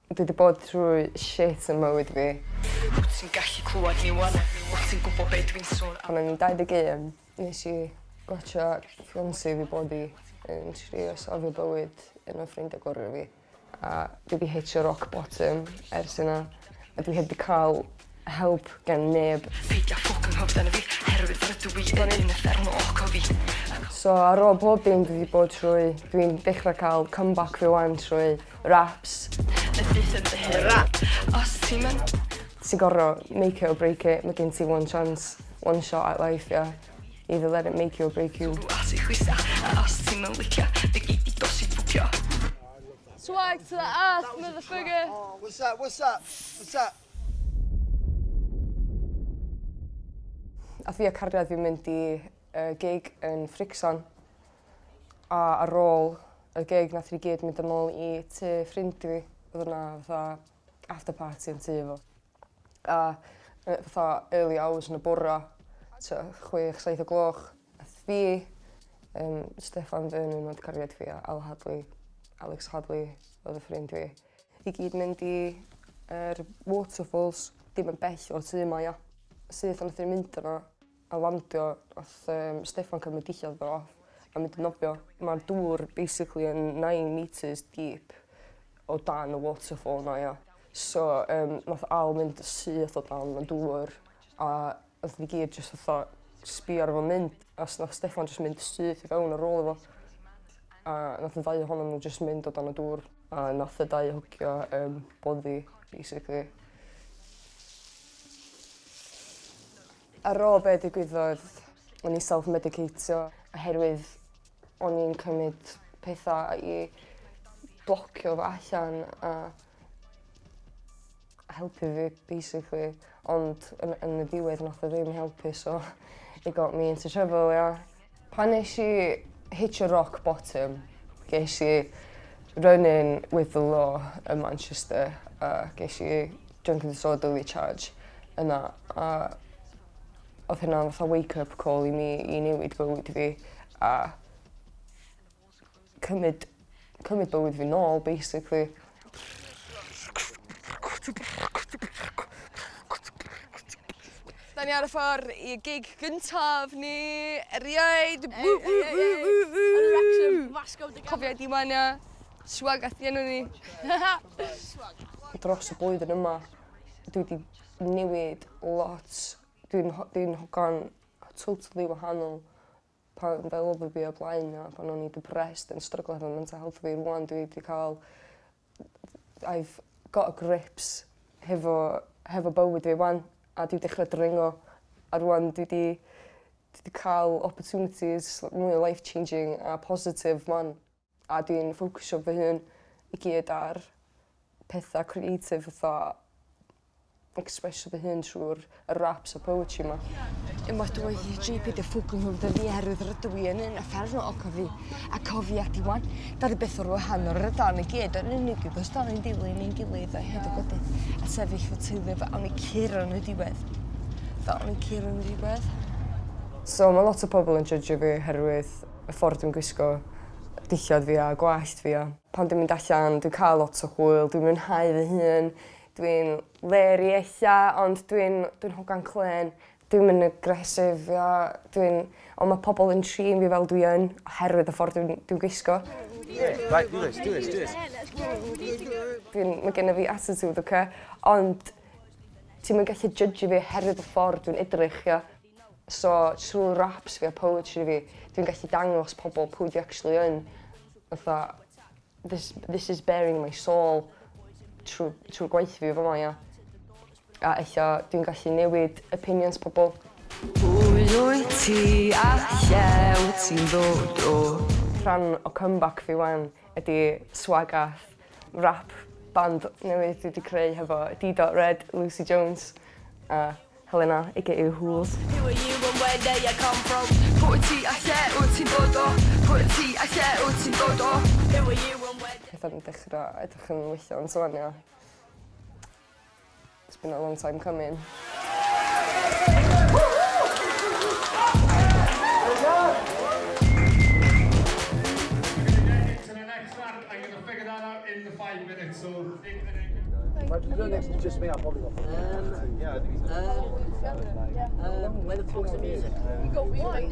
Dwi wedi bod trwy shit yn mywyd fi. Wyt ti'n gallu clywed ni wan? Wyt ti'n gwybod beth dwi'n sôn? Pan o'n i'n 21, nes i gotcha fiancé fi bod i yn trio safio bywyd yn y ffrindiau gorau fi. A dwi wedi hitio rock bottom ers yna. A dwi heb wedi cael help gen neb. Peidio ffwc'n hyfdan y fi, herwydd rydw i yn un effernol oco fi. So ar ôl bob dim dwi wedi bod trwy, dwi'n dechrau cael comeback fi wan trwy raps. Y byth yn ddehyn rap, os ti'n mynd. Ti'n gorfod make it or break it, mae gen ti one chance, one shot at life, yeah. Either let it make you or break you. As i chwysa, a os ti'n mynd licio, fe gyd i dos i ffwcio. Swag to the earth, motherfucker. Oh, what's that? What's that? What's that? A fi a cariad fi'n mynd i gig yn Fricson. A ar ôl y gig nath ni gyd mynd yn ôl i tu ffrind fi. Oedd yna fatha after party yn tu fo. A fatha early hours yn y bora, 6-7 o gloch. Ath fi, Steffan Vernon oedd cariad fi a Alex Hadley oedd y ffrind fi. I gyd mynd i'r waterfalls, dim yn bell o'r tŷ ma, ia. Sydd nath ni'n mynd yna a landio, oedd Steffan cymryd dillad fo off a mynd yn nofio. Mae'r dŵr basically yn 9 metres deep o dan y waterfall na, ia. So, nath Al mynd syth o dan y dŵr a oedd ni gyd jyst fatha sbio ar efo mynd. A nath Steffan jyst mynd syth i fewn ar ôl efo. A nath y ddau ohonom nhw jyst mynd o dan y dŵr. A nath y ddau hwgio boddi, basically. Ar ôl be digwyddodd, o'n i self-medicatio oherwydd o'n i'n cymryd pethau i blocio fo allan a helpu fi, basically. Ond yn y diwedd nath o ddim helpu, so it got me into trouble, ia. Pan nes i hitio rock bottom, ges i running with the law yn Manchester a ges i drinking disorderly charge yna. Oedd hynna'n fatha wake-up call i mi i newid bywyd fi a cymryd bywyd fi nôl, basically. Da ni ar y ffordd i gig gyntaf ni, erioed, cofio di mania, swag ath enw ni. Dros y blwyddyn yma, dwi wedi newid lot. Dwi'n hogan totally wahanol pan fel oedd fi o blaen a pan o'n i depressed yn struggle efo mental health fi. Rwan dwi wedi cael... I've got a grips hefo bywyd fi wan a dwi wedi dechrau dringo. A rwan dwi wedi cael opportunities mwy life-changing a positive man. A dwi'n ffocysio fy hun i gyd ar pethau creative fatha expressio fy hun trwy'r raps a poetry ma. Unwaith dwi wedi dreipid y ffwcwn hwnnw fi herwydd rydw i yn un effernol oco fi. A cofiad i wan, da beth o'r wahanol ar y dan y gyd yn unig yw bys dan ni'n dilyn ein gilydd a hyd o godydd. A sefyll fy teulu fe, awn i curo yn y diwedd. Awn i curo yn y diwedd. So mae lot o pobl yn judgeio fi herwydd y ffordd dwi'n gwisgo dillad fi a gwallt fi. Pan dwi'n mynd allan, dwi'n cael lot o hwyl, dwi'n mwynhau fy hun. Dwi'n leri ella, ond dwi'n hogan clen. Dwi'n mynd agresif, ia. Ond mae pobl yn trin fi fel dwi yn, oherwydd y ffordd dwi'n gwisgo. Right, do this. Mae gen i fi attitude, oce? Ond ti'n mynd gallu judge fi herwydd y ffordd dwi'n edrych, ia. So, trwy raps fi a poetry fi, dwi'n gallu dangos pobl pwy di actually yn. Fatha, this is bearing my soul. Trwy'r gwaith fi fo ma, ia. A ella dwi'n gallu newid opinions pobl. Pwy wyt ti a lle wyt ti'n ddod o? Rhan o comeback fi wan ydy swagath rap band newydd dwi wedi creu hefo D.Red, Lucy Jones a Helena, aka Hoolz. Who are you and where do you come from? Pwy ti a lle wyt ti'n dod o? Pwy ti a lle wyt ti'n dod o? Who are you and where... Pethau'n dechrau edrych yn weithio yn sôn, ia. It's been a long time coming. To the next track, I'm going to figure that out in the 5 minutes. minute, so 8 minutes. Imagine doing this to just me, I'll probably go for it. Yeah, I think so. When the fuck's the music? You got wine.